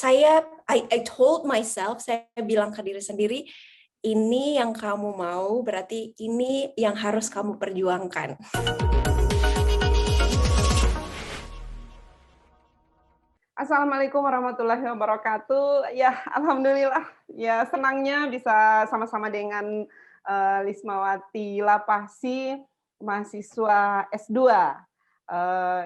I told myself, saya bilang ke diri sendiri, ini yang kamu mau, berarti ini yang harus kamu perjuangkan. Assalamualaikum warahmatullahi wabarakatuh. Ya, alhamdulillah. Ya, senangnya bisa sama-sama dengan Lismawati Lapasi, mahasiswa S2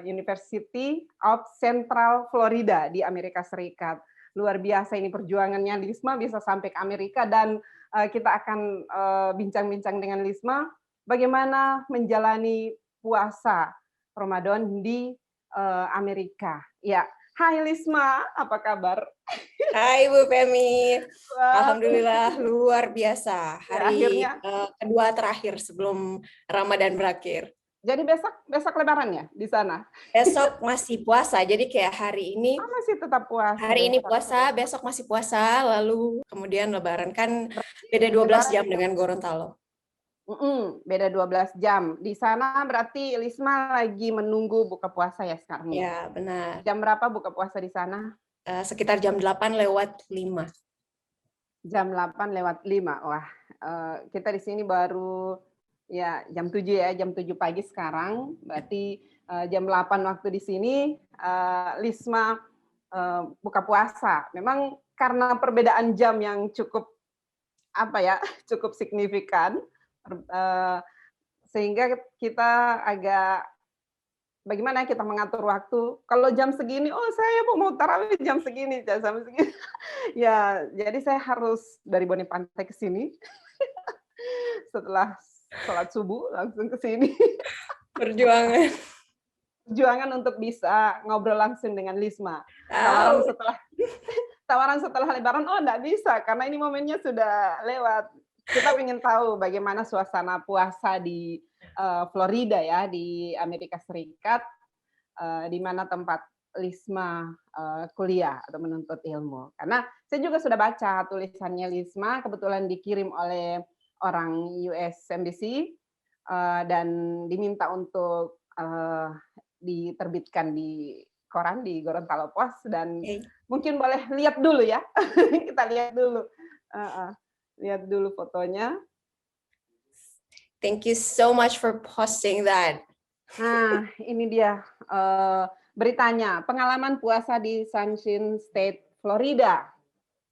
University of Central Florida di Amerika Serikat. Luar biasa ini perjuangannya Lisma bisa sampai ke Amerika, dan kita akan bincang-bincang dengan Lisma bagaimana menjalani puasa Ramadan di Amerika. Ya. Hai Lisma, apa kabar? Hai Bu Femi, Wah, alhamdulillah luar biasa. ya, Hari akhirnya. Kedua terakhir sebelum Ramadan berakhir. Jadi besok Lebaran ya di sana? Besok masih puasa, jadi kayak hari ini. Masih tetap puasa. Hari ini besok. puasa, besok masih puasa, lalu kemudian Lebaran kan Berarti beda 12 Lebaran jam dengan Gorontalo. Beda 12 jam. Di sana berarti Lisma lagi menunggu buka puasa ya sekarang? Ya, benar. Jam berapa buka puasa di sana? Sekitar jam 8:05. Jam 8:05. Wah, kita di sini baru ya jam 7 ya, jam 7 pagi sekarang. Berarti jam 8 waktu di sini Lisma buka puasa. Memang karena perbedaan jam yang cukup cukup signifikan, sehingga kita agak bagaimana kita mengatur waktu. Kalau jam segini, saya mau tarawih jam segini, jam segini. Ya, jadi saya harus dari Bone Pantai ke sini. Setelah sholat subuh langsung ke sini. Perjuangan untuk bisa ngobrol langsung dengan Lisma. Tawaran setelah Lebaran, enggak bisa karena ini momennya sudah lewat. Kita ingin tahu bagaimana suasana puasa di Florida ya, di Amerika Serikat, di mana tempat Lisma kuliah atau menuntut ilmu. Karena saya juga sudah baca tulisannya Lisma, kebetulan dikirim oleh orang US Embassy dan diminta untuk diterbitkan di koran di Gorontalo Post, dan mungkin boleh lihat dulu ya. Kita lihat dulu. Lihat dulu fotonya. Thank you so much for posting that. Nah, ini dia beritanya, pengalaman puasa di Sunshine State, Florida.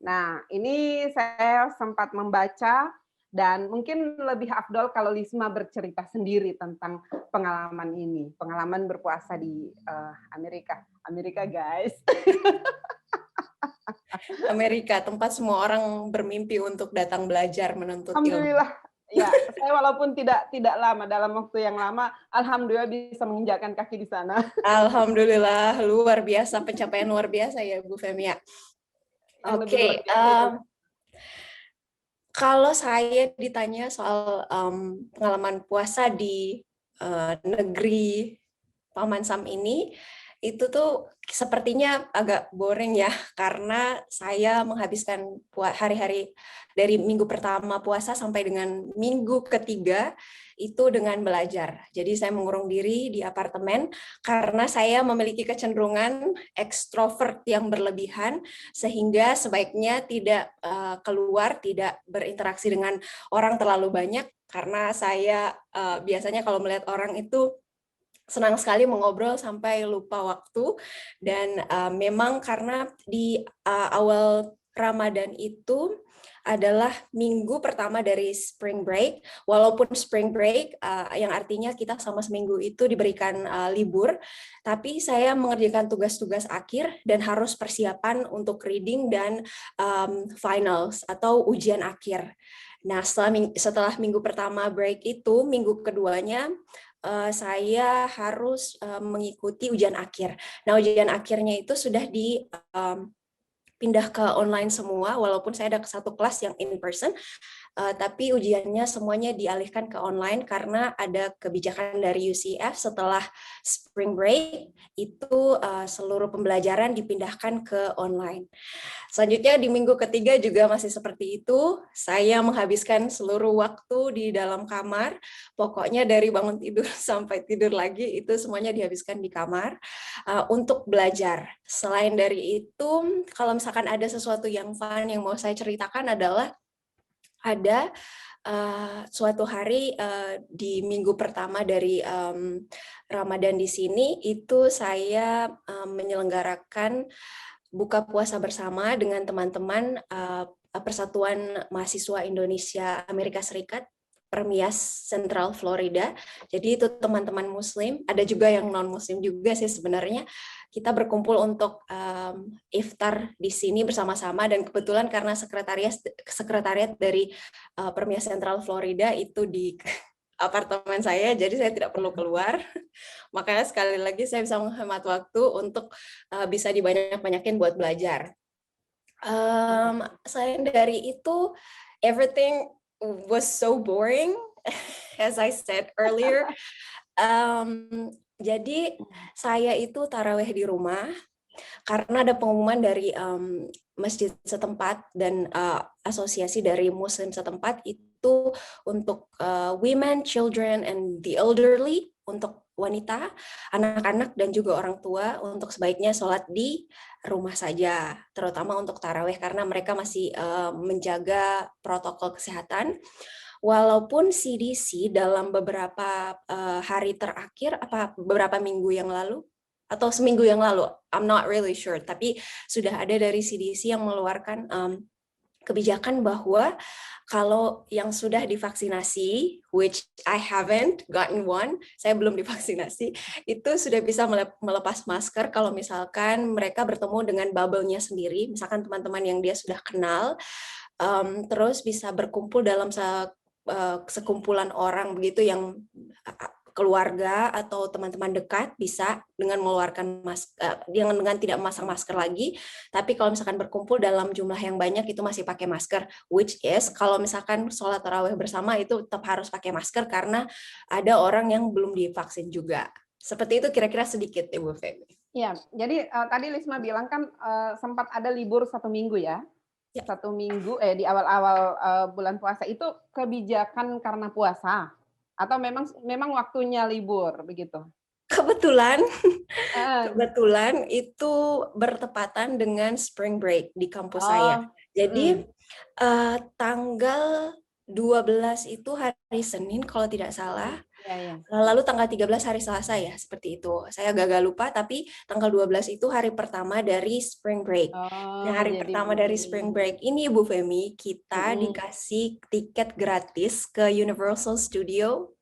Nah, ini saya sempat membaca, dan mungkin lebih afdol kalau Lisma bercerita sendiri tentang pengalaman ini, pengalaman berpuasa di Amerika. Amerika, guys. Amerika, tempat semua orang bermimpi untuk datang belajar menuntut ilmu. Alhamdulillah. Ya, saya walaupun tidak lama, dalam waktu yang lama, alhamdulillah bisa menginjakkan kaki di sana. Alhamdulillah, luar biasa, pencapaian luar biasa ya Bu Femia. Oke, kalau saya ditanya soal pengalaman puasa di negeri Paman Sam ini, itu tuh sepertinya agak boring ya, karena saya menghabiskan hari-hari dari minggu pertama puasa sampai dengan minggu ketiga itu dengan belajar. Jadi saya mengurung diri di apartemen karena saya memiliki kecenderungan ekstrovert yang berlebihan, sehingga sebaiknya tidak keluar, tidak berinteraksi dengan orang terlalu banyak, karena saya biasanya kalau melihat orang itu senang sekali mengobrol sampai lupa waktu. Dan memang karena di awal Ramadan itu adalah minggu pertama dari spring break, walaupun spring break yang artinya kita selama seminggu itu diberikan libur, tapi saya mengerjakan tugas-tugas akhir dan harus persiapan untuk reading dan finals atau ujian akhir. Nah, setelah minggu pertama break itu, minggu keduanya saya harus mengikuti ujian akhir. Nah, ujian akhirnya itu sudah dipindah ke online semua, walaupun saya ada satu kelas yang in person, tapi ujiannya semuanya dialihkan ke online karena ada kebijakan dari UCF setelah spring break itu seluruh pembelajaran dipindahkan ke online. Selanjutnya di minggu ketiga juga masih seperti itu. Saya menghabiskan seluruh waktu di dalam kamar. Pokoknya dari bangun tidur sampai tidur lagi itu semuanya dihabiskan di kamar untuk belajar. Selain dari itu, kalau misalkan ada sesuatu yang fun yang mau saya ceritakan adalah ada suatu hari di minggu pertama dari Ramadan di sini itu saya menyelenggarakan buka puasa bersama dengan teman-teman Persatuan Mahasiswa Indonesia Amerika Serikat, Permias Central Florida. Jadi itu teman-teman Muslim, ada juga yang non-Muslim juga sih sebenarnya. Kita berkumpul untuk iftar di sini bersama-sama, dan kebetulan karena sekretariat dari Permias Central Florida itu di apartemen saya, jadi saya tidak perlu keluar. Makanya sekali lagi saya bisa menghemat waktu untuk bisa dibanyak-banyakin buat belajar. Selain dari itu, everything was so boring, as I said earlier. Jadi saya itu taraweh di rumah karena ada pengumuman dari masjid setempat dan asosiasi dari Muslim setempat itu untuk women, children, and the elderly, untuk wanita, anak-anak, dan juga orang tua untuk sebaiknya sholat di rumah saja, terutama untuk taraweh karena mereka masih menjaga protokol kesehatan. Walaupun CDC dalam beberapa hari terakhir, beberapa minggu yang lalu, atau seminggu yang lalu, I'm not really sure, tapi sudah ada dari CDC yang mengeluarkan kebijakan bahwa kalau yang sudah divaksinasi, which I haven't gotten one, saya belum divaksinasi, itu sudah bisa melepas masker kalau misalkan mereka bertemu dengan bubble-nya sendiri, misalkan teman-teman yang dia sudah kenal, terus bisa berkumpul dalam sekumpulan orang begitu yang keluarga atau teman-teman dekat bisa dengan mengeluarkan dengan tidak memasang masker lagi. Tapi kalau misalkan berkumpul dalam jumlah yang banyak itu masih pakai masker, which is kalau misalkan sholat tarawih bersama itu tetap harus pakai masker karena ada orang yang belum divaksin juga. Seperti itu kira-kira sedikit, Ibu Femi. Ya, jadi tadi Lisma bilang kan sempat ada libur 1 minggu ya. 1 minggu di awal-awal bulan puasa itu kebijakan karena puasa atau memang waktunya libur begitu? Kebetulan itu bertepatan dengan spring break di kampus saya. Jadi tanggal 12 itu hari Senin kalau tidak salah. Lalu tanggal 13 hari Selasa ya, seperti itu. Saya agak lupa, tapi tanggal 12 itu hari pertama dari spring break. Nah, hari pertama dari spring break ini, Bu Femi, kita dikasih tiket gratis ke Universal Studio,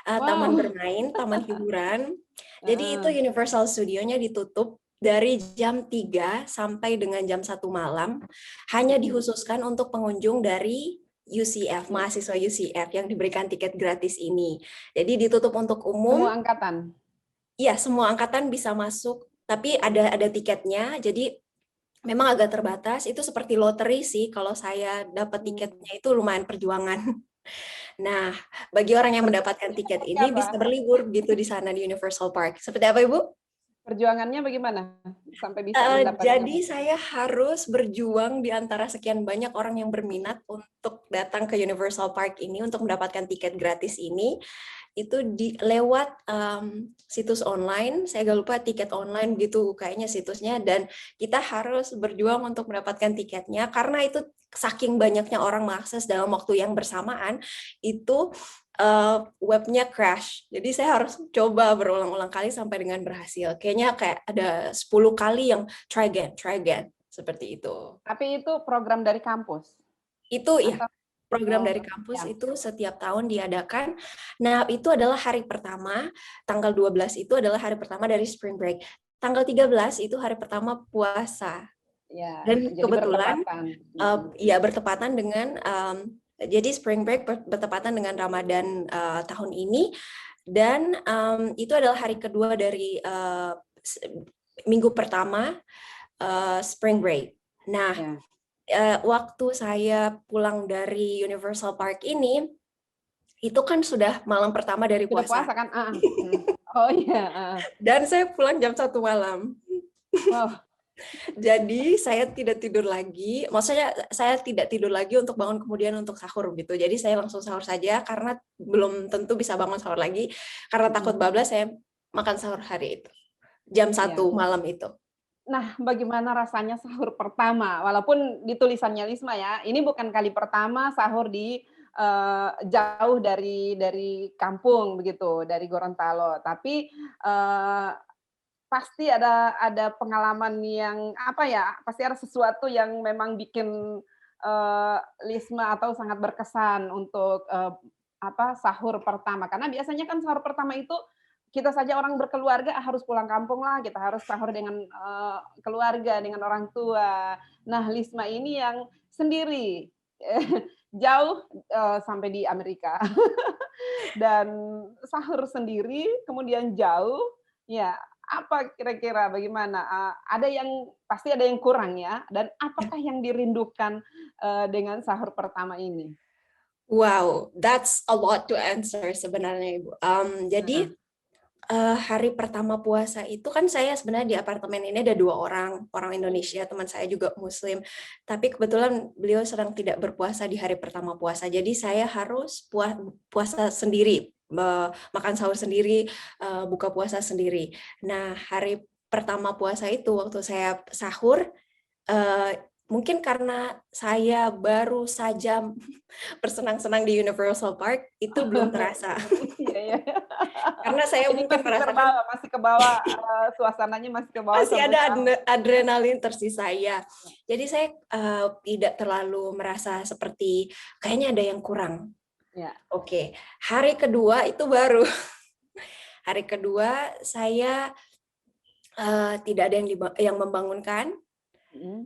taman bermain, taman hiburan. Jadi itu Universal Studio-nya ditutup dari jam 3 sampai dengan jam 1 malam, hanya dikhususkan untuk pengunjung dari UCF, mahasiswa UCF yang diberikan tiket gratis ini. Jadi ditutup untuk umum. Semua angkatan? Iya, semua angkatan bisa masuk, tapi ada tiketnya, jadi memang agak terbatas. Itu seperti lotre sih, kalau saya dapat tiketnya itu lumayan perjuangan. Nah, bagi orang yang mendapatkan tiket ini bisa berlibur gitu di sana di Universal Park. Seperti apa, Ibu? Perjuangannya bagaimana sampai bisa mendapatkan? Jadi saya harus berjuang di antara sekian banyak orang yang berminat untuk datang ke Universal Park ini untuk mendapatkan tiket gratis ini. Itu lewat situs online, saya agak lupa tiket online gitu kayaknya situsnya, dan kita harus berjuang untuk mendapatkan tiketnya karena itu saking banyaknya orang mengakses dalam waktu yang bersamaan itu webnya crash. Jadi saya harus coba berulang-ulang kali sampai dengan berhasil. Kayaknya kayak ada 10 kali yang try again, seperti itu. Tapi itu program dari kampus? Itu ya, program dari kampus itu setiap tahun diadakan. Nah, itu adalah hari pertama, tanggal 12 itu adalah hari pertama dari spring break. Tanggal 13 itu hari pertama puasa. Ya, dan kebetulan bertepatan dengan jadi spring break bertepatan dengan Ramadan tahun ini, dan itu adalah hari kedua dari minggu pertama spring break. Nah, waktu saya pulang dari Universal Park ini, itu kan sudah malam pertama dari puasa. Puasa kan? Oh iya. Dan saya pulang jam 1 malam. Wow. Jadi saya tidak tidur lagi, maksudnya saya tidak tidur lagi untuk bangun kemudian untuk sahur gitu. Jadi saya langsung sahur saja karena belum tentu bisa bangun sahur lagi. Karena takut bablas, saya makan sahur hari itu. Jam Ya. 1 malam itu. Nah, bagaimana rasanya sahur pertama? Walaupun di tulisannya Lisma ya, ini bukan kali pertama sahur di jauh dari kampung begitu, dari Gorontalo. Tapi pasti ada pengalaman yang apa ya? Pasti ada sesuatu yang memang bikin Lisma atau sangat berkesan untuk apa sahur pertama. Karena biasanya kan sahur pertama itu kita saja orang berkeluarga harus pulang kampung lah, kita harus sahur dengan keluarga, dengan orang tua. Nah, Lisma ini yang sendiri jauh sampai di Amerika dan sahur sendiri, kemudian jauh, ya apa kira-kira bagaimana? Ada yang pasti ada yang kurang ya, dan apakah yang dirindukan dengan sahur pertama ini? Wow, that's a lot to answer sebenarnya Ibu. Jadi Heeh. hari pertama puasa itu kan saya sebenarnya di apartemen ini ada 2 orang Indonesia, teman saya juga Muslim. Tapi kebetulan beliau sedang tidak berpuasa di hari pertama puasa. Jadi saya harus puasa sendiri, makan sahur sendiri, buka puasa sendiri. Nah, hari pertama puasa itu waktu saya sahur, mungkin karena saya baru saja bersenang-senang di Universal Park, itu belum terasa. Iya, ya. Karena saya Jadi mungkin merasakan masih kebawa suasananya masih kebawa masih sampai ada sekarang. adrenalin tersisa ya. Jadi saya tidak terlalu merasa seperti kayaknya ada yang kurang. Ya. Oke, hari kedua itu baru. Hari kedua saya tidak ada yang membangunkan.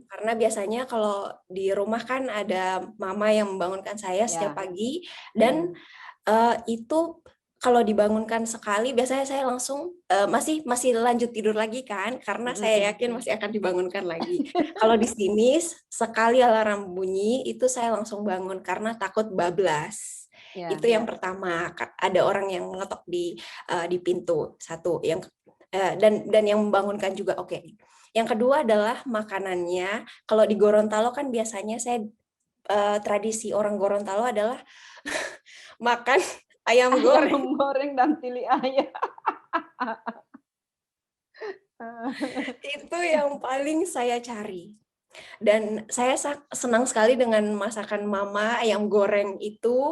Karena biasanya kalau di rumah kan ada mama yang membangunkan saya setiap Ya. pagi dan itu kalau dibangunkan sekali biasanya saya langsung masih lanjut tidur lagi kan karena saya yakin masih akan dibangunkan lagi. Kalau di sini sekali alarm bunyi itu saya langsung bangun karena takut bablas. Ya, Itu yang ya. pertama, ada orang yang ngetok di pintu satu yang dan yang membangunkan juga oke. Yang kedua adalah makanannya. Kalau di Gorontalo kan biasanya saya tradisi orang Gorontalo adalah makan ayam goreng. Ayam goreng dan tili ayam. Itu yang paling saya cari. Dan saya senang sekali dengan masakan mama ayam goreng itu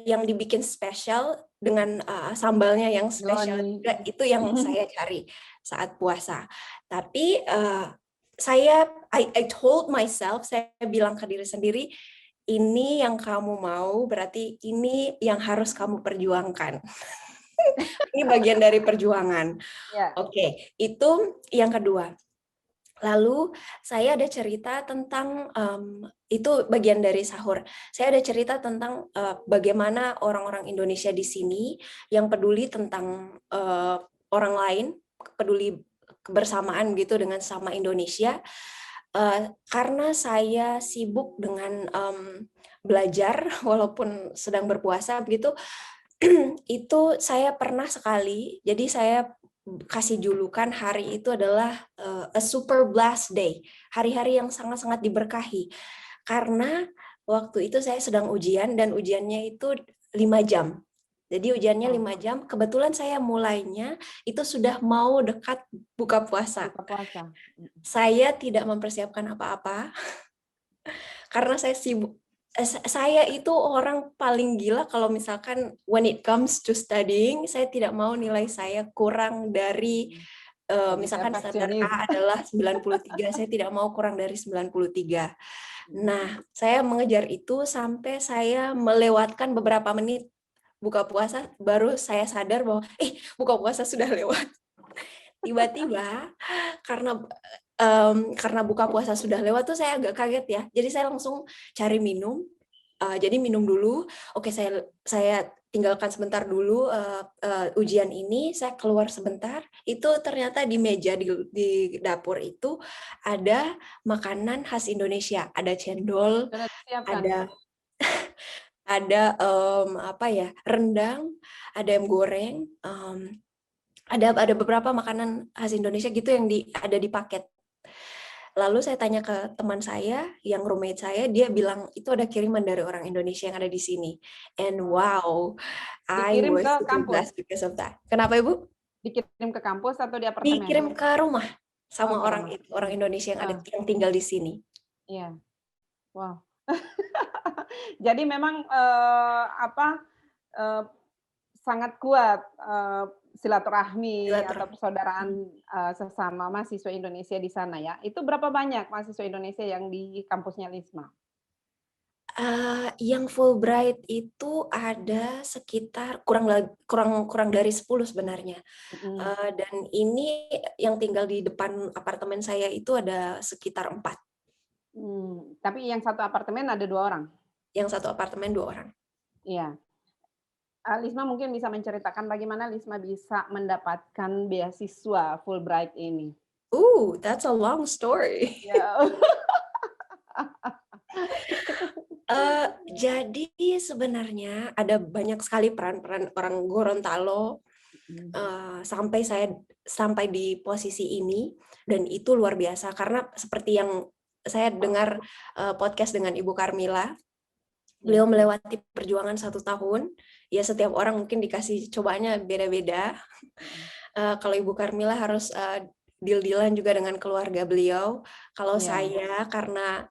yang dibikin spesial dengan sambalnya yang spesial juga, itu yang saya cari saat puasa. Tapi I told myself, saya bilang ke diri sendiri, ini yang kamu mau, berarti ini yang harus kamu perjuangkan. Ini bagian dari perjuangan. Ya. Oke, itu yang kedua. Lalu saya ada cerita tentang itu bagian dari sahur. Saya ada cerita tentang bagaimana orang-orang Indonesia di sini yang peduli tentang orang lain, peduli kebersamaan gitu dengan sama Indonesia. Karena saya sibuk dengan belajar walaupun sedang berpuasa begitu, itu saya pernah sekali. Jadi saya kasih julukan hari itu adalah a super blessed day, hari-hari yang sangat-sangat diberkahi. Karena waktu itu saya sedang ujian dan ujiannya itu 5 jam. Jadi ujiannya 5 jam, kebetulan saya mulainya itu sudah mau dekat buka puasa. Buka puasa. Saya tidak mempersiapkan apa-apa karena saya sibuk. Saya itu orang paling gila kalau misalkan when it comes to studying, saya tidak mau nilai saya kurang dari misalkan standar A adalah 93, saya tidak mau kurang dari 93. Nah, saya mengejar itu sampai saya melewatkan beberapa menit buka puasa, baru saya sadar bahwa buka puasa sudah lewat. Tiba-tiba karena buka puasa sudah lewat tuh saya agak kaget ya. Jadi saya langsung cari minum. Jadi minum dulu. Oke, saya tinggalkan sebentar dulu ujian ini. Saya keluar sebentar. Itu ternyata di meja di dapur itu ada makanan khas Indonesia. Ada cendol, ada apa ya, rendang, ada ayam goreng, Ada beberapa makanan khas Indonesia gitu yang ada di paket. Lalu saya tanya ke teman saya, yang roommate saya, dia bilang itu ada kiriman dari orang Indonesia yang ada di sini. And wow, I Dikirim was ke super kampus? blessed because of that. Kenapa Ibu? Dikirim ke kampus atau di apartemen? Dikirim ke rumah Oh, sama ke orang rumah. itu, orang Indonesia yang Ah, yang tinggal di sini. iya. Wow. Jadi memang, eee, sangat kuat, silaturahmi atau Silaturahmi. persaudaraan, sesama mahasiswa Indonesia di sana ya. Itu berapa banyak mahasiswa Indonesia yang di kampusnya Lisma? Yang Fulbright itu ada sekitar kurang dari 10 sebenarnya. Mhm. Dan ini yang tinggal di depan apartemen saya itu ada sekitar 4. Tapi yang satu apartemen ada 2 orang? Yang satu apartemen 2 orang. Iya. Lisma mungkin bisa menceritakan bagaimana Lisma bisa mendapatkan beasiswa Fulbright ini? Ooh, that's a long story. Ya. Jadi sebenarnya ada banyak sekali peran-peran orang Gorontalo, Mhm. sampai di posisi ini, dan itu luar biasa karena seperti yang saya dengar, podcast dengan Ibu Karmila, Iya. beliau melewati perjuangan 1 tahun, ya setiap orang mungkin dikasih cobaannya beda-beda. Mhm. Kalau Ibu Karmila harus, deal-deal-an juga dengan keluarga beliau. Kalau Iya. saya karena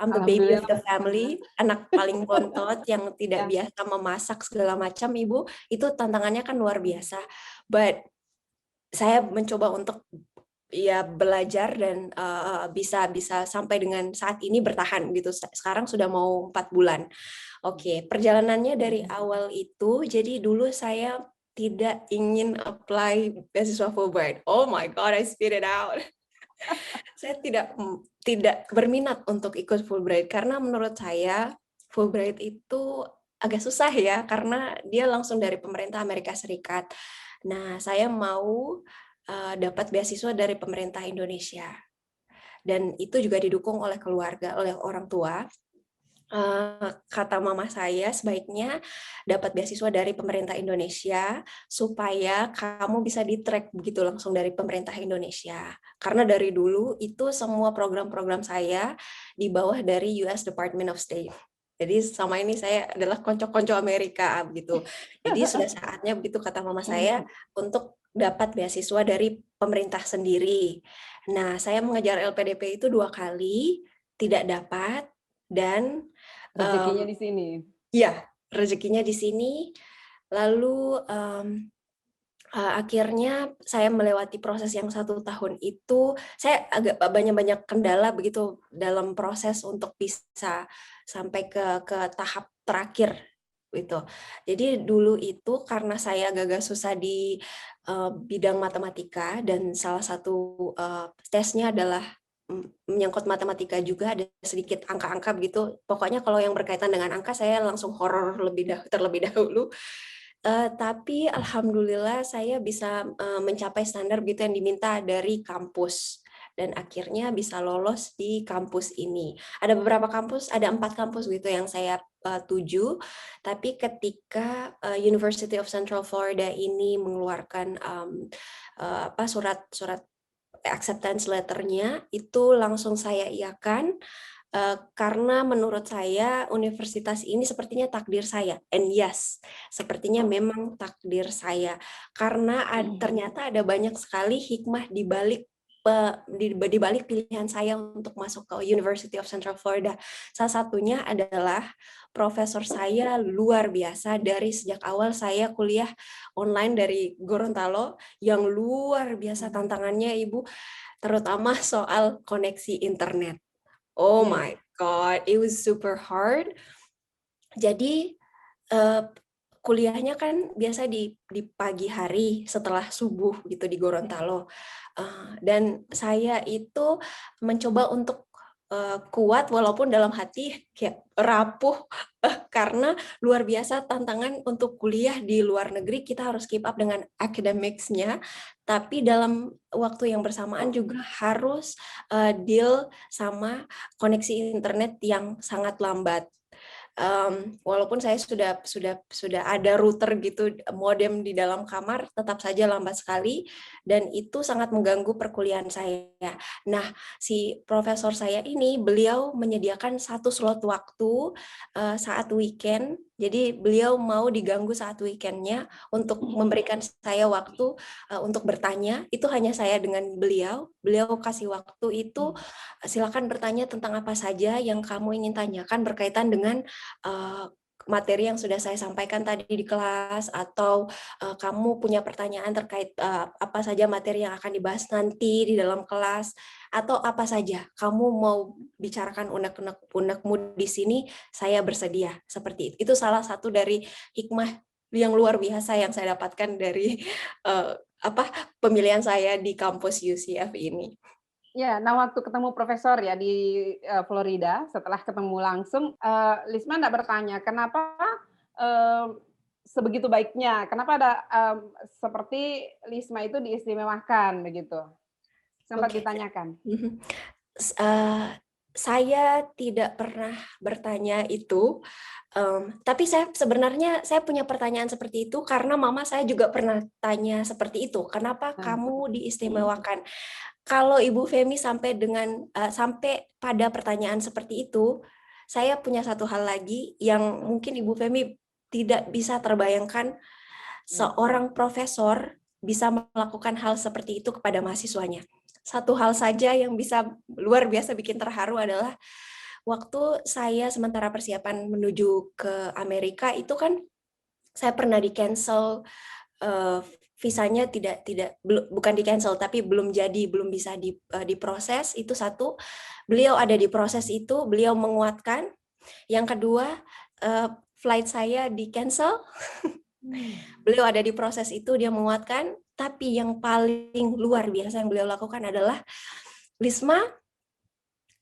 I'm the baby of Alhamdulillah. the family, anak paling bontot yang tidak Ya. biasa memasak segala macam, Ibu, itu tantangannya kan luar biasa. But saya mencoba untuk ya belajar dan bisa bisa sampai dengan saat ini bertahan gitu. Sekarang sudah mau 4 bulan. Oke, perjalanannya dari awal itu, jadi dulu saya tidak ingin apply beasiswa Fulbright. Oh my God, I spit it out. Saya tidak berminat untuk ikut Fulbright karena menurut saya Fulbright itu agak susah ya karena dia langsung dari pemerintah Amerika Serikat. Nah, saya mau dapat beasiswa dari pemerintah Indonesia dan itu juga didukung oleh keluarga, oleh orang tua. Kata mama saya sebaiknya dapat beasiswa dari pemerintah Indonesia supaya kamu bisa di-track begitu langsung dari pemerintah Indonesia. Karena dari dulu itu semua program-program saya di bawah dari US Department of State. Jadi sama ini saya adalah konco-konco Amerika gitu. Jadi sudah saatnya begitu kata mama saya untuk dapat beasiswa dari pemerintah sendiri. Nah, saya mengejar LPDP itu 2 kali, tidak dapat, dan Rezekinya di sini. ya, rezekinya di sini. Lalu akhirnya saya melewati proses yang 1 tahun itu, saya agak banyak kendala begitu dalam proses untuk bisa sampai ke tahap terakhir gitu. Jadi dulu itu karena saya agak susah di bidang matematika dan salah satu tesnya adalah menyangkut matematika juga, ada sedikit angka-angka begitu. Pokoknya kalau yang berkaitan dengan angka saya langsung horor terlebih dahulu. Tapi alhamdulillah saya bisa mencapai standar gitu yang diminta dari kampus dan akhirnya bisa lolos di kampus ini. Ada beberapa kampus, ada 4 kampus gitu yang saya tuju. Tapi ketika University of Central Florida ini mengeluarkan surat acceptance letternya, itu langsung saya iakan. Karena menurut saya universitas ini sepertinya takdir saya, and yes, sepertinya memang takdir saya karena ternyata ada banyak sekali hikmah di balik pilihan saya untuk masuk ke University of Central Florida. Salah satunya adalah profesor saya luar biasa dari sejak awal saya kuliah online dari Gorontalo, yang luar biasa tantangannya Ibu, terutama soal koneksi internet. Oh Iya, my God, it was super hard. Jadi kuliahnya kan biasa di pagi hari setelah subuh gitu di Gorontalo. Dan saya itu mencoba untuk kuat walaupun dalam hati kayak rapuh karena luar biasa tantangan untuk kuliah di luar negeri. Kita harus keep up dengan academics-nya, tapi dalam waktu yang bersamaan juga harus deal sama koneksi internet yang sangat lambat. Walaupun saya sudah ada router gitu, modem di dalam kamar, tetap saja lambat sekali dan itu sangat mengganggu perkuliahan saya. Nah, si profesor saya ini beliau menyediakan satu slot waktu saat weekend. Jadi beliau mau diganggu saat weekendnya untuk memberikan saya waktu untuk bertanya. Itu hanya saya dengan beliau. Beliau kasih waktu itu, silakan bertanya tentang apa saja yang kamu ingin tanyakan berkaitan dengan materi yang sudah saya sampaikan tadi di kelas, atau kamu punya pertanyaan terkait apa saja materi yang akan dibahas nanti di dalam kelas, atau apa saja kamu mau bicarakan unek-unekmu di sini, saya bersedia. Seperti itu. Itu salah satu dari hikmah yang luar biasa yang saya dapatkan dari pemilihan saya di kampus UCF ini. Ya, nah waktu ketemu profesor ya di Florida, setelah ketemu langsung, Lisma enggak bertanya, kenapa sebegitu baiknya? Kenapa ada seperti Lisma itu diistimewakan begitu? Sempat ditanyakan? Saya tidak pernah bertanya itu, tapi saya sebenarnya punya pertanyaan seperti itu karena mama saya juga pernah tanya seperti itu, kenapa kamu diistimewakan? Kalau Ibu Femi sampai pada pertanyaan seperti itu, saya punya satu hal lagi yang mungkin Ibu Femi tidak bisa terbayangkan, seorang profesor bisa melakukan hal seperti itu kepada mahasiswanya. Satu hal saja yang bisa luar biasa bikin terharu adalah waktu saya sementara persiapan menuju ke Amerika itu kan saya pernah di-cancel, visanya bukan di-cancel tapi belum bisa diproses, itu satu. Beliau ada di proses itu, beliau menguatkan. Yang kedua, flight saya di-cancel. Beliau ada di proses itu, dia menguatkan. Tapi yang paling luar biasa yang beliau lakukan adalah, Lisma,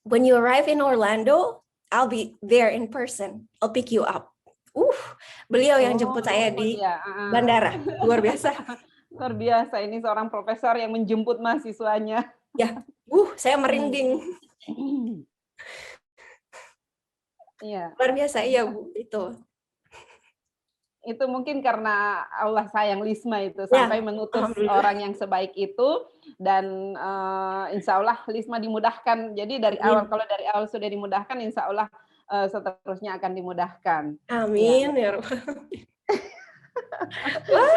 when you arrive in Orlando, I'll be there in person. I'll pick you up. Beliau yang jemput saya di bandara. Luar biasa. Luar biasa, ini seorang profesor yang menjemput mahasiswanya. Ya, saya merinding. Iya. Luar biasa, iya Bu, itu. Itu mungkin karena Allah sayang Lisma itu sampai menutus orang yang sebaik itu, dan insya Allah Lisma dimudahkan. Jadi dari awal, kalau dari awal sudah dimudahkan, insya Allah seterusnya akan dimudahkan. Amin ya.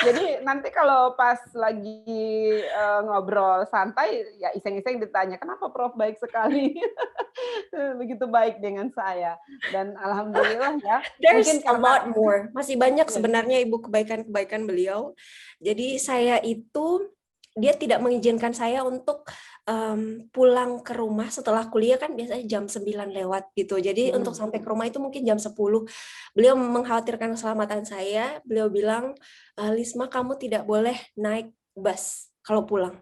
Jadi nanti kalau pas lagi ngobrol santai, ya iseng-iseng ditanya, kenapa Prof baik sekali? Begitu baik dengan saya. Dan alhamdulillah ya. There's a lot more. Masih banyak sebenarnya Ibu kebaikan-kebaikan beliau. Jadi dia tidak mengizinkan saya untuk pulang ke rumah setelah kuliah, kan biasanya jam 9 lewat gitu. Jadi untuk sampai ke rumah itu mungkin jam 10. Beliau mengkhawatirkan keselamatan saya. Beliau bilang, Lisma, kamu tidak boleh naik bus kalau pulang.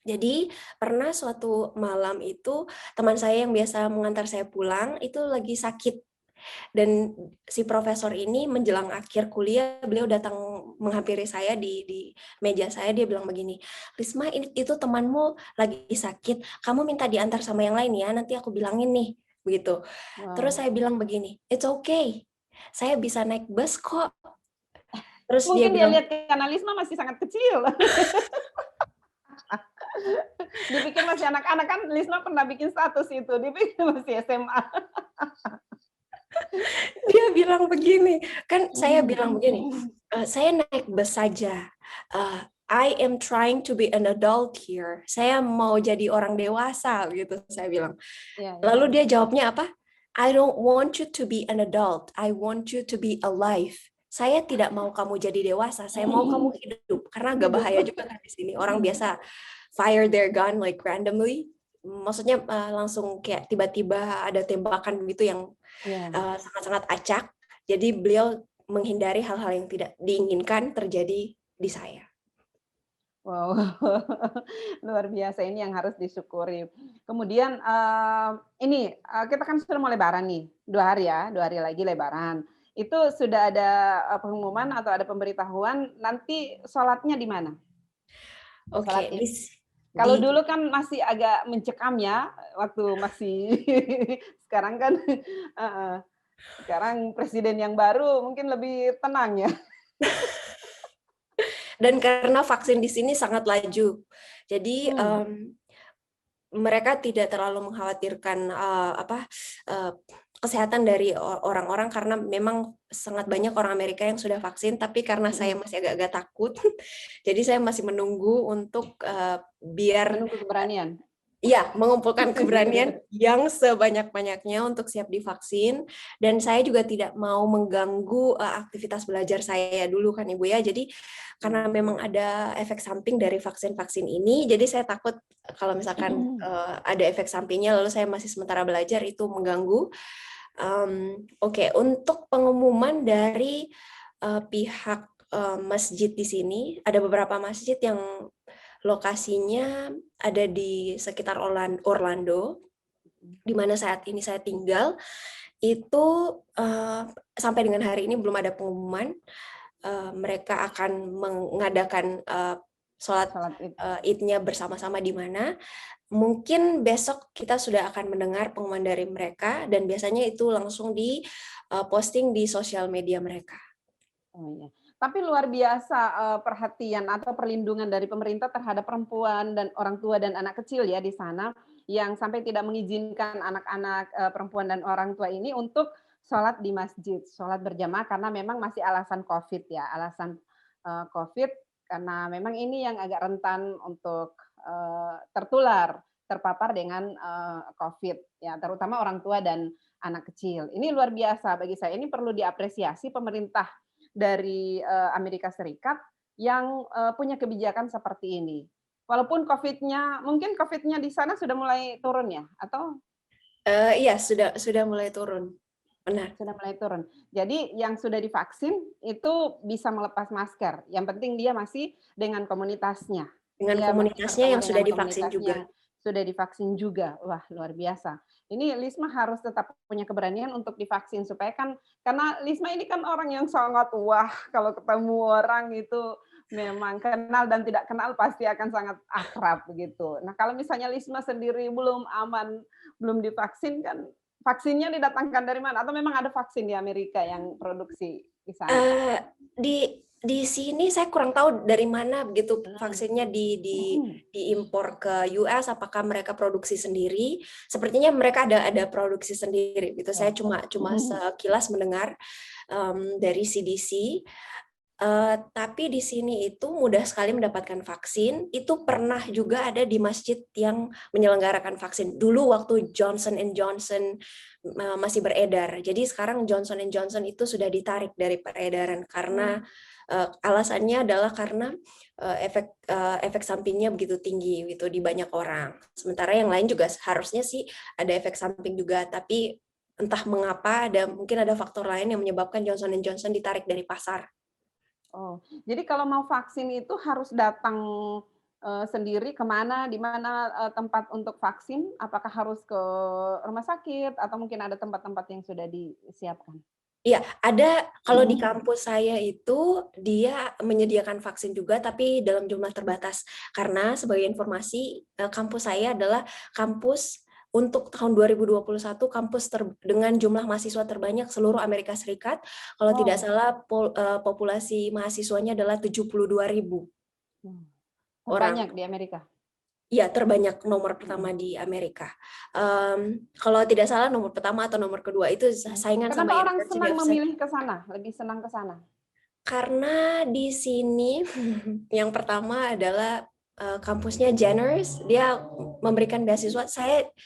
Jadi pernah suatu malam itu teman saya yang biasa mengantar saya pulang itu lagi sakit. Dan si profesor ini menjelang akhir kuliah, beliau datang menghampiri saya di meja saya, dia bilang begini, Lisma, itu temanmu lagi sakit, kamu minta diantar sama yang lain ya, nanti aku bilangin nih, begitu. Terus saya bilang begini, it's okay, saya bisa naik bus kok. Terus mungkin dia lihat karena Lisma masih sangat kecil. Dipikir masih anak-anak, kan Lisma pernah bikin status itu, dipikir masih SMA. Dia bilang begini, kan saya bilang begini, saya naik bus saja, I am trying to be an adult here, saya mau jadi orang dewasa gitu, saya bilang. Lalu dia jawabnya apa? I don't want you to be an adult, I want you to be alive. Saya tidak mau kamu jadi dewasa, saya mau kamu hidup, karena agak bahaya juga kan di sini, orang biasa fire their gun like randomly, maksudnya langsung kayak tiba-tiba ada tembakan begitu yang sangat-sangat acak. Jadi beliau menghindari hal-hal yang tidak diinginkan terjadi di saya. Wow, luar biasa, ini yang harus disyukuri. Kemudian ini kita kan sudah mau Lebaran nih, 2 hari lagi Lebaran. Itu sudah ada pengumuman atau ada pemberitahuan nanti sholatnya di mana? Oke. Kalau dulu kan masih agak mencekam ya, waktu masih sekarang kan Sekarang presiden yang baru mungkin lebih tenang ya. Dan karena vaksin di sini sangat laju, jadi mereka tidak terlalu mengkhawatirkan kesehatan dari orang-orang karena memang sangat banyak orang Amerika yang sudah vaksin, tapi karena saya masih agak-agak takut, jadi saya masih menunggu untuk biar menunggu keberanian. ya, mengumpulkan keberanian yang sebanyak-banyaknya untuk siap divaksin. Dan saya juga tidak mau mengganggu aktivitas belajar saya dulu kan Ibu ya. Jadi karena memang ada efek samping dari vaksin-vaksin ini, jadi saya takut kalau misalkan ada efek sampingnya lalu saya masih sementara belajar itu mengganggu. Oke, untuk pengumuman dari pihak masjid di sini, ada beberapa masjid yang lokasinya ada di sekitar Orlando, di mana saat ini saya tinggal. Itu sampai dengan hari ini belum ada pengumuman. Mereka akan mengadakan sholat Id-nya bersama-sama di mana. Mungkin besok kita sudah akan mendengar pengumuman dari mereka, dan biasanya itu langsung di posting di sosial media mereka. Oh iya. Tapi luar biasa perhatian atau perlindungan dari pemerintah terhadap perempuan dan orang tua dan anak kecil ya di sana, yang sampai tidak mengizinkan anak-anak perempuan dan orang tua ini untuk sholat di masjid, sholat berjamaah karena memang masih alasan COVID ya, alasan COVID karena memang ini yang agak rentan untuk tertular, terpapar dengan COVID ya, terutama orang tua dan anak kecil. Ini luar biasa bagi saya, ini perlu diapresiasi pemerintah dari Amerika Serikat yang punya kebijakan seperti ini. Walaupun mungkin COVID-nya di sana sudah mulai turun ya, atau? Iya, sudah mulai turun. Benar. Sudah mulai turun. Jadi yang sudah divaksin itu bisa melepas masker. Yang penting dia masih dengan komunitasnya. Dengan komunitasnya yang sudah divaksin juga. Sudah divaksin juga. Wah, luar biasa. Ini Lisma harus tetap punya keberanian untuk divaksin supaya kan, karena Lisma ini kan orang yang sangat kalau ketemu orang itu memang kenal dan tidak kenal pasti akan sangat akrab begitu. Nah, kalau misalnya Lisma sendiri belum aman, belum divaksin kan, vaksinnya didatangkan dari mana? Atau memang ada vaksin di Amerika yang produksi di sana? Di sini saya kurang tahu dari mana begitu vaksinnya diimpor ke US, apakah mereka produksi sendiri? Sepertinya mereka ada produksi sendiri gitu. Saya cuma sekilas mendengar dari CDC. Tapi di sini itu mudah sekali mendapatkan vaksin. Itu pernah juga ada di masjid yang menyelenggarakan vaksin. Dulu waktu Johnson & Johnson masih beredar. Jadi sekarang Johnson & Johnson itu sudah ditarik dari peredaran karena alasannya adalah karena efek sampingnya begitu tinggi gitu di banyak orang. Sementara yang lain juga harusnya sih ada efek samping juga, tapi entah mengapa mungkin ada faktor lain yang menyebabkan Johnson & Johnson ditarik dari pasar. Oh, jadi kalau mau vaksin itu harus datang sendiri kemana, di mana tempat untuk vaksin? Apakah harus ke rumah sakit atau mungkin ada tempat-tempat yang sudah disiapkan? Iya, ada. Kalau di kampus saya itu dia menyediakan vaksin juga, tapi dalam jumlah terbatas. Karena sebagai informasi, kampus saya adalah kampus untuk tahun 2021 kampus dengan jumlah mahasiswa terbanyak seluruh Amerika Serikat. Kalau tidak salah populasi mahasiswanya adalah 72.000 orang. Terbanyak di Amerika. Iya, terbanyak nomor pertama di Amerika. Kalau tidak salah nomor pertama atau nomor kedua itu saingan sama Kenapa orang senang memilih ke sana, lebih senang ke sana? Karena di sini yang pertama adalah kampusnya generous, dia memberikan beasiswa.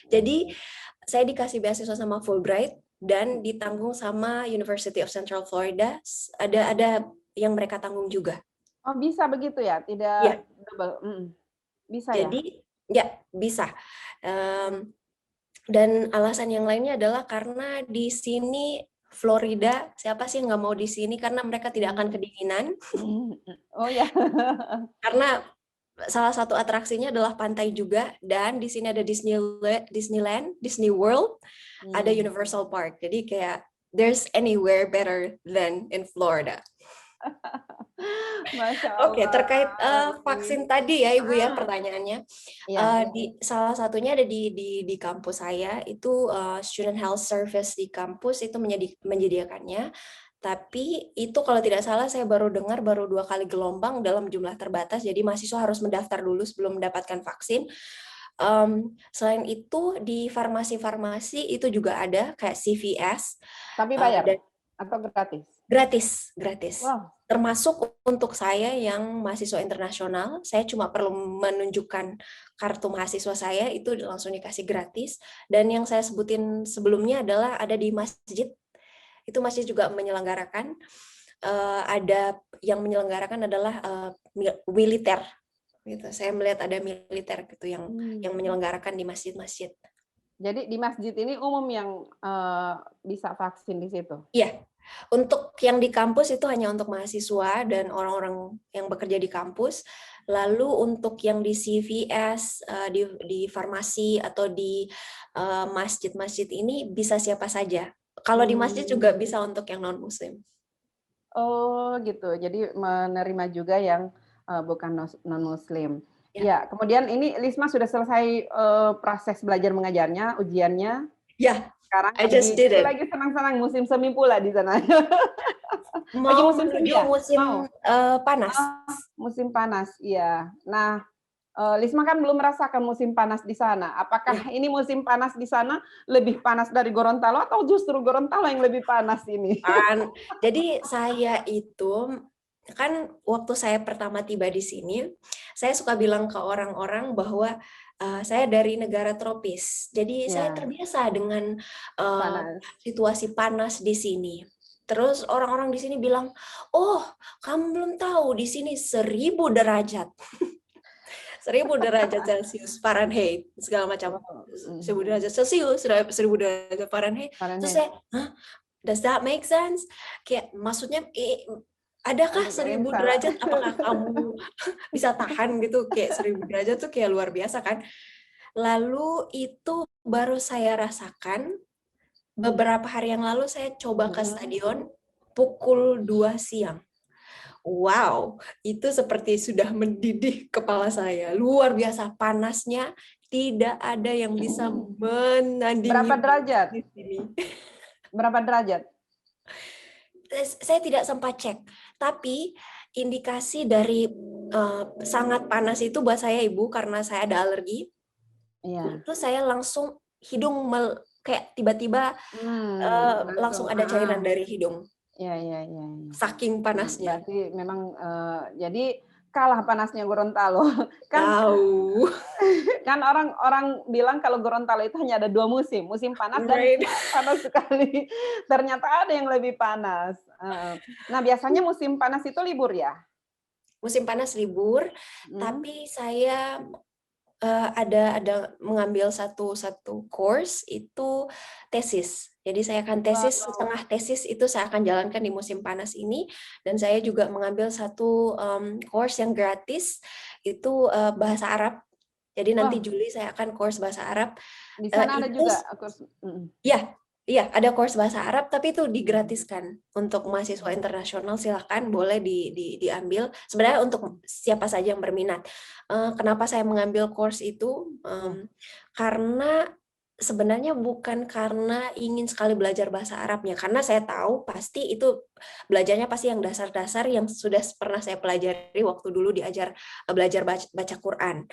Jadi saya dikasih beasiswa sama Fulbright dan ditanggung sama University of Central Florida. Ada yang mereka tanggung juga. Oh, bisa begitu ya, tidak ya. double. Bisa Jadi, ya? Bisa. Dan alasan yang lainnya adalah karena di sini Florida, siapa sih yang nggak mau di sini karena mereka tidak akan kedinginan. Oh ya. Karena salah satu atraksinya adalah pantai juga, dan di sini ada Disneyland, Disney World, ada Universal Park. Jadi kayak there's anywhere better than in Florida. Masya Oke, Allah. terkait Ini. vaksin tadi ya Ibu ya Ah, pertanyaannya. iya. Di salah satunya ada di kampus saya itu Student Health Service di kampus itu menyediakannya. Tapi itu kalau tidak salah saya baru dengar baru 2 kali gelombang dalam jumlah terbatas. Jadi mahasiswa harus mendaftar dulu sebelum mendapatkan vaksin. Selain itu di farmasi-farmasi itu juga ada kayak CVS Tapi dan bayar atau gratis? gratis, gratis. Wow. Termasuk untuk saya yang mahasiswa internasional, saya cuma perlu menunjukkan kartu mahasiswa saya itu langsung dikasih gratis. Dan yang saya sebutin sebelumnya adalah ada di masjid, itu masjid juga menyelenggarakan. Ada yang menyelenggarakan adalah militer. Gitu. Saya melihat ada militer gitu yang menyelenggarakan di masjid-masjid. Jadi di masjid ini umum yang bisa vaksin di situ? Iya, untuk yang di kampus itu hanya untuk mahasiswa dan orang-orang yang bekerja di kampus. Lalu untuk yang di CVS, di farmasi atau di masjid-masjid ini bisa siapa saja. Kalau di masjid juga bisa untuk yang non-muslim. Oh gitu, jadi menerima juga yang bukan non-muslim. Ya, Ya, kemudian ini Lisma sudah selesai proses belajar mengajarnya, ujiannya. ya, Sekarang I just did itu it. lagi senang-senang musim semi pula di sana. Lagi Mau musim semi menuju ya? musim Mau. panas. Musim panas, iya. Nah, Lisma kan belum merasakan musim panas di sana. Apakah Ya. ini musim panas di sana lebih panas dari Gorontalo atau justru Gorontalo yang lebih panas ini? Jadi saya itu kan waktu saya pertama tiba di sini, saya suka bilang ke orang-orang bahwa saya dari negara tropis. Jadi saya Ya, terbiasa dengan panas. situasi panas di sini. Terus orang-orang di sini bilang, "Oh, kamu belum tahu di sini 1000 derajat." 1000 derajat Celcius, Fahrenheit, segala macam. Wow, 1000 derajat Celcius, 1000 derajat Fahrenheit. Terus Fahrenheit. saya, "Hah? Does that make sense?" Kayak maksudnya adakah Agak 1000 gelisah. derajat? Apakah kamu bisa tahan gitu? Kayak 1000 derajat tuh kayak luar biasa kan? Lalu itu baru saya rasakan beberapa hari yang lalu saya coba ke stadion pukul 2 siang. Wow, itu seperti sudah mendidih kepala saya. Luar biasa panasnya, tidak ada yang bisa menandingi Berapa derajat? di sini. Berapa derajat? Saya tidak sempat cek, tapi indikasi dari sangat panas itu buat saya Ibu karena saya ada alergi. Iya. Itu saya langsung hidung kayak tiba-tiba langsung ada cairan dari hidung. Iya, iya, iya. Saking panasnya. Berarti memang jadi kalah panasnya Gorontalo. Kan Tahu. kan orang bilang kalau Gorontalo itu hanya ada 2 musim, musim panas dan Right. panas sekali. Ternyata ada yang lebih panas. Nah, biasanya musim panas itu libur ya? Musim panas libur, tapi saya ada mengambil satu course itu tesis. Jadi saya akan tesis, setengah tesis itu saya akan jalankan di musim panas ini, dan saya juga mengambil satu course yang gratis itu bahasa Arab. Jadi nanti Juli saya akan course bahasa Arab. Di sana ada Itu juga course. Iya, ada course bahasa Arab, tapi itu digratiskan untuk mahasiswa internasional. Silakan boleh diambil. Sebenarnya untuk siapa saja yang berminat. Kenapa saya mengambil course itu? Karena sebenarnya bukan karena ingin sekali belajar bahasa Arabnya, karena saya tahu pasti itu belajarnya pasti yang dasar-dasar yang sudah pernah saya pelajari waktu dulu diajar belajar baca Quran.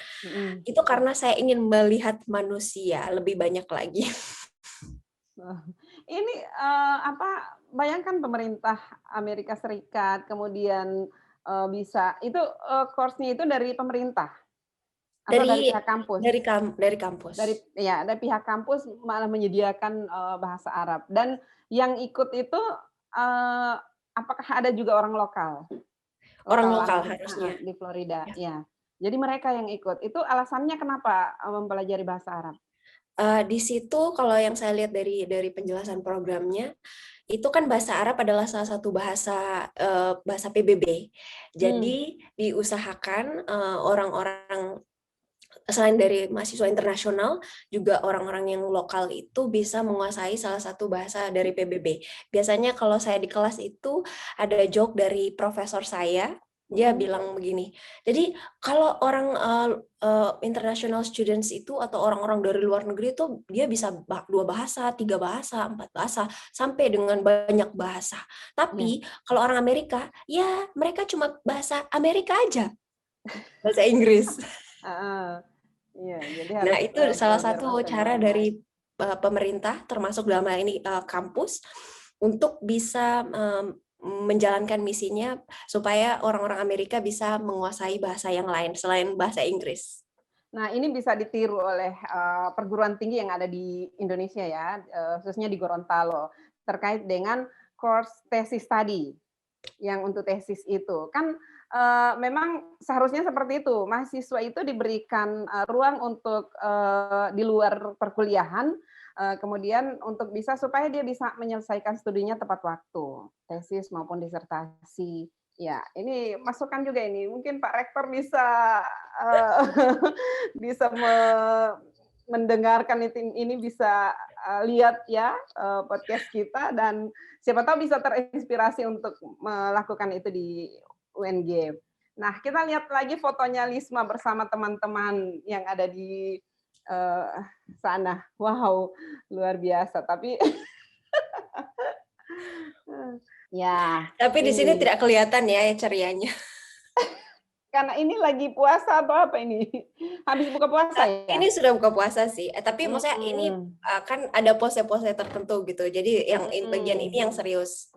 Itu karena saya ingin melihat manusia lebih banyak lagi. Ini bayangkan pemerintah Amerika Serikat kemudian bisa itu course-nya itu dari pemerintah atau dari pihak kampus? Dari kampus. Dari pihak kampus malah menyediakan bahasa Arab dan yang ikut itu apakah ada juga orang lokal? Orang lokal Langsung harusnya. di Florida, Ya. ya. Jadi mereka yang ikut. Itu alasannya kenapa mempelajari bahasa Arab? Di situ kalau yang saya lihat dari penjelasan programnya, itu kan bahasa Arab adalah salah satu bahasa PBB. Jadi diusahakan orang-orang selain dari mahasiswa internasional, juga orang-orang yang lokal itu bisa menguasai salah satu bahasa dari PBB. Biasanya kalau saya di kelas itu ada joke dari profesor saya, dia bilang begini, jadi kalau orang international students itu atau orang-orang dari luar negeri itu dia bisa 2 bahasa, 3 bahasa, 4 bahasa, sampai dengan banyak bahasa. Tapi kalau orang Amerika, ya mereka cuma bahasa Amerika aja, bahasa Inggris. Iya, jadi Nah, harus itu salah belajar satu bahasa yang cara lain. dari pemerintah, termasuk dalam hal ini kampus, untuk bisa menjalankan misinya supaya orang-orang Amerika bisa menguasai bahasa yang lain selain bahasa Inggris. Nah, ini bisa ditiru oleh perguruan tinggi yang ada di Indonesia ya, khususnya di Gorontalo, terkait dengan course thesis study yang untuk tesis itu. Kan memang seharusnya seperti itu, mahasiswa itu diberikan ruang untuk di luar perkuliahan, kemudian untuk bisa supaya dia bisa menyelesaikan studinya tepat waktu, tesis maupun disertasi. Ya, ini masukan juga ini. Mungkin Pak Rektor bisa bisa mendengarkan ini bisa lihat ya podcast kita dan siapa tahu bisa terinspirasi untuk melakukan itu di UNG. Nah, kita lihat lagi fotonya Lisma bersama teman-teman yang ada di sana. Wow, luar biasa. Tapi ya. Tapi di sini tidak kelihatan ya cerianya. Karena ini lagi puasa atau apa ini? Habis buka puasa ya? Ini sudah buka puasa sih. Tapi maksudnya ini kan ada pose-pose tertentu gitu. Jadi yang bagian ini yang serius.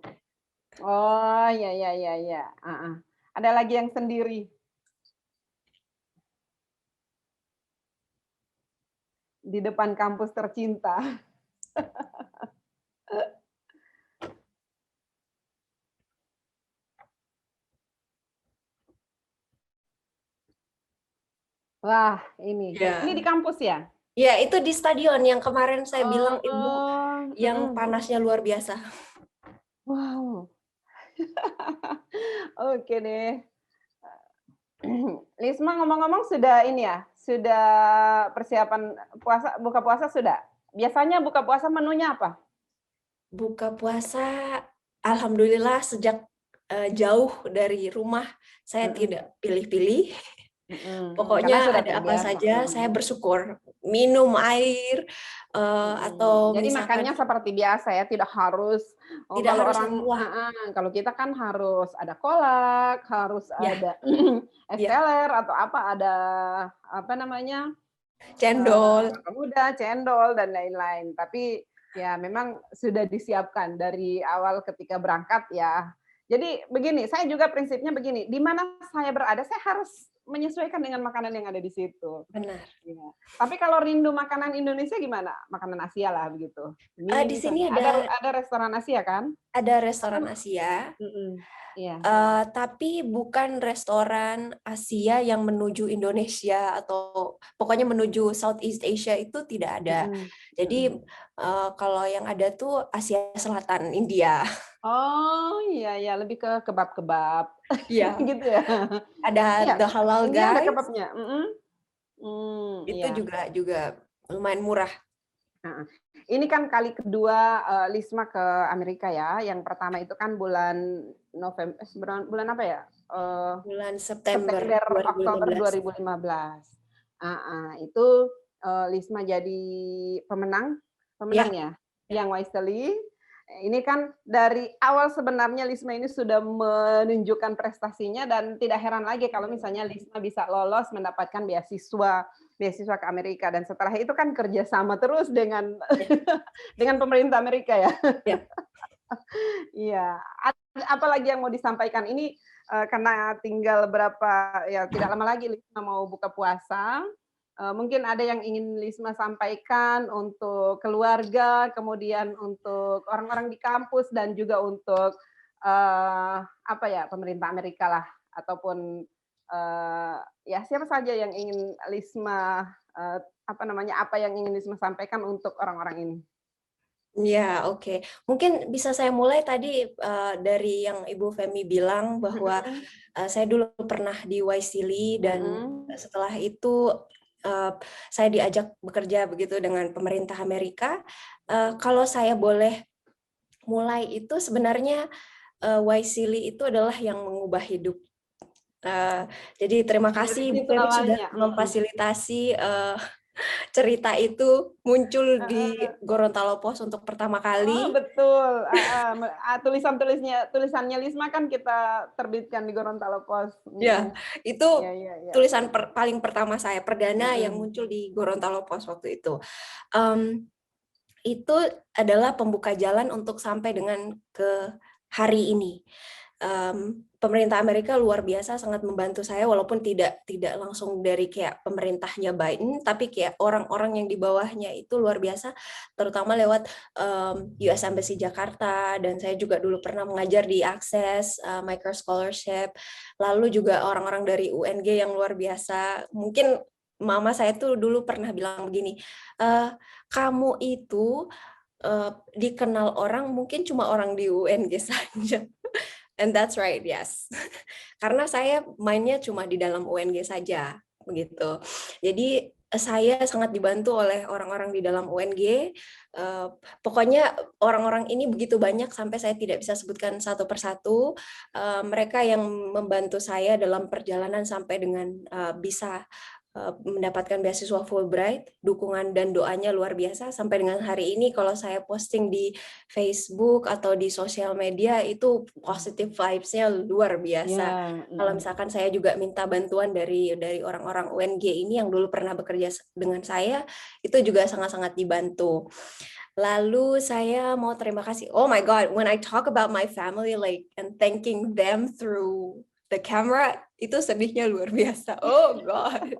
Oh, ya ya ya ya. Ada lagi yang sendiri. Di depan kampus tercinta. Wah, ini di kampus ya? Ya, itu di stadion yang kemarin saya bilang Ibu yang panasnya luar biasa. Wow. Oke deh. Lisma ngomong-ngomong sudah ini ya, sudah persiapan puasa, buka puasa sudah? Biasanya buka puasa menunya apa? Buka puasa, alhamdulillah sejak jauh dari rumah saya tidak pilih-pilih. Pokoknya ada apa saja saya bersyukur. Minum air atau jadi misalkan makannya seperti biasa ya, tidak harus tidak kalau harus orang yang kalau kita kan harus ada kolak, harus ada es teler atau apa, ada apa namanya? cendol. Muda, cendol dan lain-lain. Tapi ya memang sudah disiapkan dari awal ketika berangkat ya. Jadi begini, saya juga prinsipnya begini, di mana saya berada saya harus menyesuaikan dengan makanan yang ada di situ. Benar. Ya. Tapi kalau rindu makanan Indonesia gimana? Makanan Asia lah begitu. Di sini ada restoran Asia kan? Ada restoran Asia. Tapi bukan restoran Asia yang menuju Indonesia atau pokoknya menuju Southeast Asia itu tidak ada. Jadi kalau yang ada tuh Asia Selatan, India. Oh iya ya, lebih ke kebab-kebab. Iya. Gitu ya. Ada the halal guys. Ada kebabnya. Itu juga lumayan murah. Ini kan kali kedua Lisma ke Amerika ya. Yang pertama itu kan bulan November, bulan apa ya? Bulan September Oktober 2015. Itu Lisma jadi pemenang ya, yang Wisely. Ini kan dari awal sebenarnya Lisma ini sudah menunjukkan prestasinya dan tidak heran lagi kalau misalnya Lisma bisa lolos mendapatkan beasiswa ke Amerika dan setelah itu kan kerjasama terus dengan dengan pemerintah Amerika ya. Iya. Apalagi yang mau disampaikan ini karena tinggal tidak lama lagi Lisma mau buka puasa. Mungkin ada yang ingin Lisma sampaikan untuk keluarga, kemudian untuk orang-orang di kampus dan juga untuk pemerintah Amerika lah ataupun ya siapa saja yang ingin Lisma apa yang ingin Lisma sampaikan untuk orang-orang ini. Ya, oke. Mungkin bisa saya mulai tadi dari yang Ibu Femi bilang bahwa saya dulu pernah di Wisely dan setelah itu saya diajak bekerja begitu dengan pemerintah Amerika. Kalau saya boleh mulai, itu sebenarnya Waisili itu adalah yang mengubah hidup. Jadi terima Dari kasih Bu situ Feby sudah awalnya. memfasilitasi cerita itu muncul di Gorontalo Post untuk pertama Oh, kali. betul. Tulisannya Lisma kan kita terbitkan di Gorontalo Post. Ya, itu Ya, ya, ya. tulisan paling pertama saya, perdana yang muncul di Gorontalo Post waktu itu. Itu adalah pembuka jalan untuk sampai dengan ke hari ini. Pemerintah Amerika luar biasa, sangat membantu saya, walaupun tidak langsung dari kayak pemerintahnya Biden, tapi kayak orang-orang yang di bawahnya itu luar biasa, terutama lewat US Embassy Jakarta, dan saya juga dulu pernah mengajar di Access Micro Scholarship, lalu juga orang-orang dari UNG yang luar biasa. Mungkin mama saya tuh dulu pernah bilang begini, kamu itu dikenal orang mungkin cuma orang di UNG saja. And that's right, yes. Karena saya mainnya cuma di dalam UNG saja, begitu. Jadi saya sangat dibantu oleh orang-orang di dalam UNG. Pokoknya orang-orang ini begitu banyak sampai saya tidak bisa sebutkan satu persatu. Mereka yang membantu saya dalam perjalanan sampai dengan bisa mendapatkan beasiswa Fulbright, dukungan dan doanya luar biasa. Sampai dengan hari ini kalau saya posting di Facebook atau di sosial media itu positive vibes-nya luar biasa. Kalau misalkan saya juga minta bantuan dari orang-orang UNG ini yang dulu pernah bekerja dengan saya, itu juga sangat-sangat dibantu. Lalu saya mau terima kasih. Oh my God, when I talk about my family like and thanking them through the camera, itu sedihnya luar biasa. Oh God.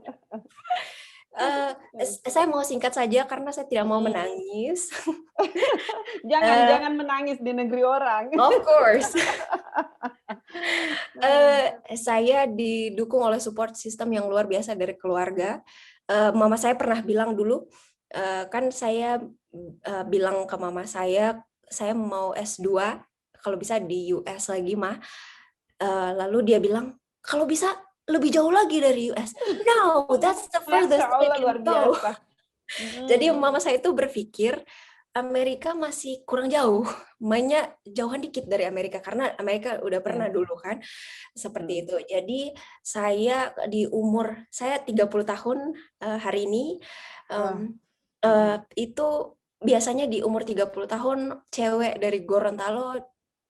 Saya mau singkat saja karena saya tidak mau menangis. Jangan menangis di negeri orang. Of course. Saya didukung oleh support system yang luar biasa dari keluarga. Mama saya pernah bilang dulu, kan saya bilang ke mama saya mau S2, kalau bisa di US lagi mah. Lalu dia bilang, kalau bisa lebih jauh lagi dari US. No, that's the furthest I can go. Jadi mama saya itu berpikir Amerika masih kurang jauh, mainnya jauhan dikit dari Amerika karena Amerika udah pernah dulu kan seperti itu. Jadi saya di umur saya 30 tahun hari ini, itu biasanya di umur 30 tahun cewek dari Gorontalo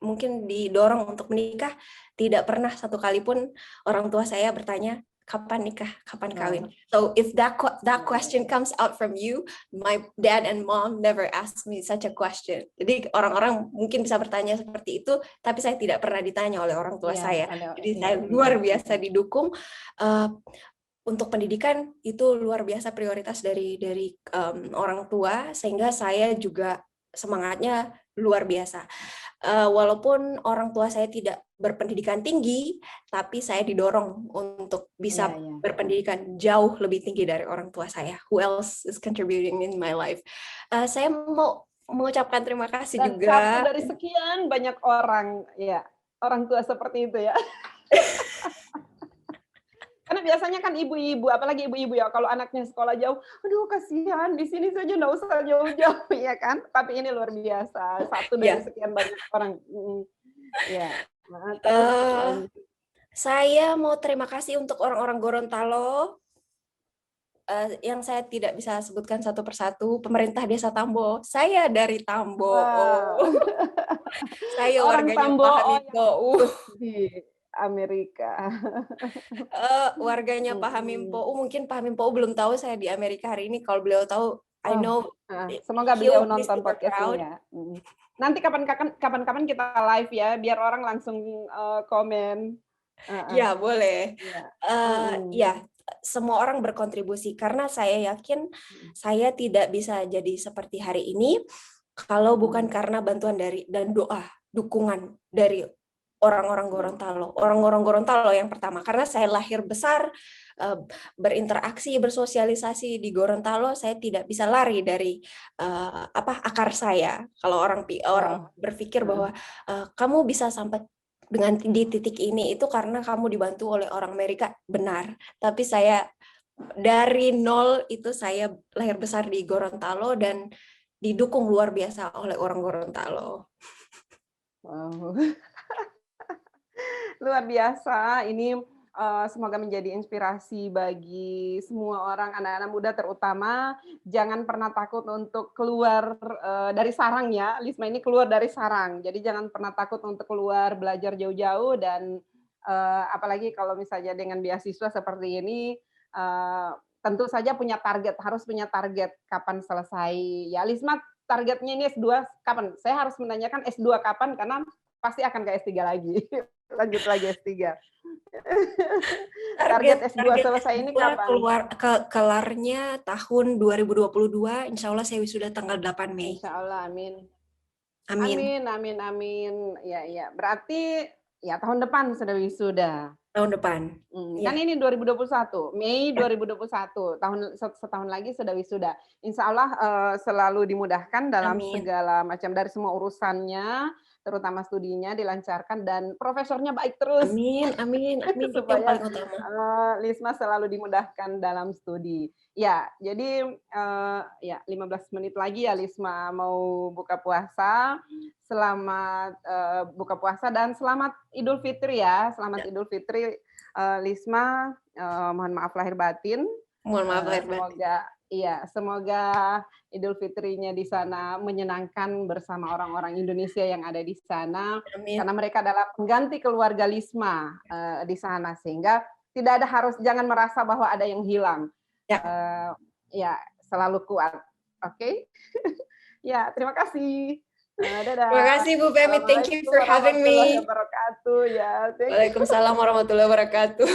mungkin didorong untuk menikah, tidak pernah satu kali pun orang tua saya bertanya kapan nikah, kapan kawin. So if that question comes out from you, my dad and mom never asked me such a question. Jadi orang-orang mungkin bisa bertanya seperti itu, tapi saya tidak pernah ditanya oleh orang tua saya. Jadi saya luar biasa didukung. Untuk pendidikan itu luar biasa prioritas dari orang tua, sehingga saya juga semangatnya luar biasa. Walaupun orang tua saya tidak berpendidikan tinggi, tapi saya didorong untuk bisa berpendidikan jauh lebih tinggi dari orang tua saya. Who else is contributing in my life? Saya mau mengucapkan terima kasih dan juga. Satu dari sekian banyak orang, ya, orang tua seperti itu ya. Karena biasanya kan ibu-ibu, apalagi ibu-ibu ya, kalau anaknya sekolah jauh, aduh kasihan, di sini saja nggak usah jauh-jauh, ya kan? Tapi ini luar biasa, satu dari sekian banyak orang. Ya. Saya mau terima kasih untuk orang-orang Gorontalo yang saya tidak bisa sebutkan satu persatu. Pemerintah Desa Tambo, saya dari Tambo. Saya warganya Pahamimpo di Amerika. Warganya Pahamimpo. Mungkin Pahamimpo belum tahu saya di Amerika hari ini. Kalau beliau tahu, I know. Semoga beliau nonton podcast ini ya. Nanti kapan-kapan kita live ya, biar orang langsung komen. Ya, boleh. Ya, semua orang berkontribusi karena saya yakin saya tidak bisa jadi seperti hari ini kalau bukan karena bantuan dari dan doa, dukungan dari orang-orang Gorontalo. Orang-orang Gorontalo yang pertama, karena saya lahir besar, berinteraksi, bersosialisasi di Gorontalo, saya tidak bisa lari dari akar saya. Kalau orang berpikir bahwa kamu bisa sampai dengan di titik ini itu karena kamu dibantu oleh orang Amerika, benar. Tapi saya dari nol itu saya lahir besar di Gorontalo dan didukung luar biasa oleh orang Gorontalo. Wow. Luar biasa, ini semoga menjadi inspirasi bagi semua orang, anak-anak muda terutama, jangan pernah takut untuk keluar dari sarang ya, Lisma ini keluar dari sarang. Jadi jangan pernah takut untuk keluar belajar jauh-jauh dan apalagi kalau misalnya dengan beasiswa seperti ini, tentu saja punya target, harus punya target kapan selesai. Ya Lisma targetnya ini S2 kapan? Saya harus menanyakan S2 kapan karena pasti akan ke S3 lagi. Lanjut lagi S3. Target S2 selesai ini kapan? Kelarnya tahun 2022, insya Allah saya wisuda tanggal 8 Mei. Insya Allah, amin. Amin. Amin, amin, amin. Ya, ya. Berarti ya tahun depan sudah wisuda. Tahun depan. Kan ini 2021, Mei 2021, setahun lagi sudah wisuda. Insya Allah selalu dimudahkan dalam segala macam, dari semua urusannya, terutama studinya dilancarkan dan profesornya baik terus. Amin, amin, amin. Supaya Lisma selalu dimudahkan dalam studi. Ya, jadi ya 15 menit lagi ya Lisma mau buka puasa. Selamat buka puasa dan selamat Idul Fitri ya. Selamat Idul Fitri Lisma. Mohon maaf lahir batin. Mohon maaf lahir batin. Semoga semoga Idul Fitrinya di sana menyenangkan bersama orang-orang Indonesia yang ada di sana. Amin. Karena mereka adalah pengganti keluarga Lisma di sana, sehingga tidak ada jangan merasa bahwa ada yang hilang. Ya, selalu kuat. Oke? Ya, terima kasih. Dadah. Terima kasih Bu Femi, thank you for having me. Waalaikumsalam warahmatullahi wabarakatuh. Waalaikumsalam warahmatullahi wabarakatuh.